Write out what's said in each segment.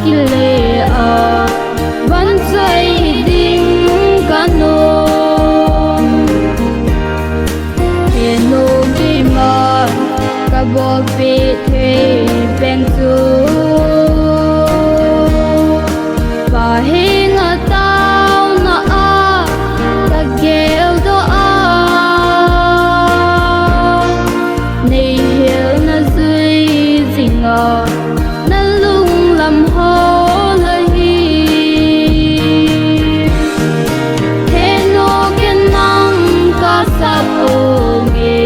kile a van sai ding kano he no gi ma ka bo pe the pen su ba he nga tao na a ta gel do a nei hel na zui zinga na lung lam ho la hi he no ken nang ka sa o nge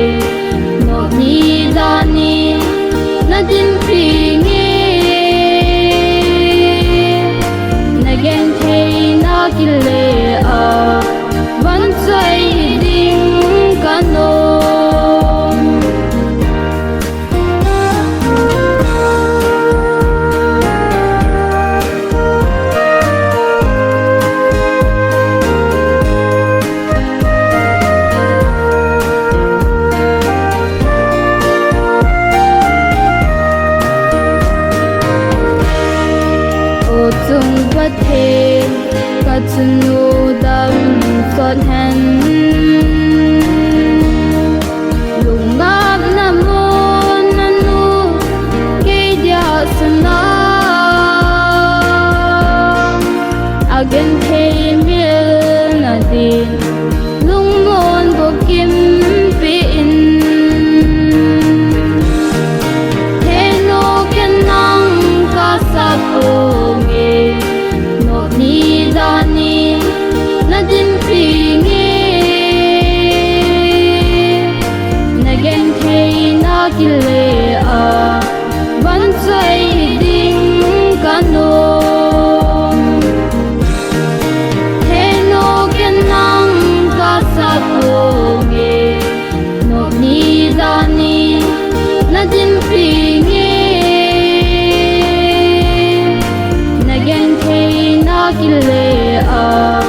no ni da ni na din pi nge na gen thei na kile a van sai ding kano chung vật thế cả chân nu đâm giọt hen lùng ngáp nam môn nanu cây dia sana again hey mil na din lung mon bo kim pin he no ken nang ka sa ko ni da ni na din pi nge na gen thei na kile a van sai ding kano he no ken nang ka sa ko nge no ni da ni na din pi nge na gen thei na kile a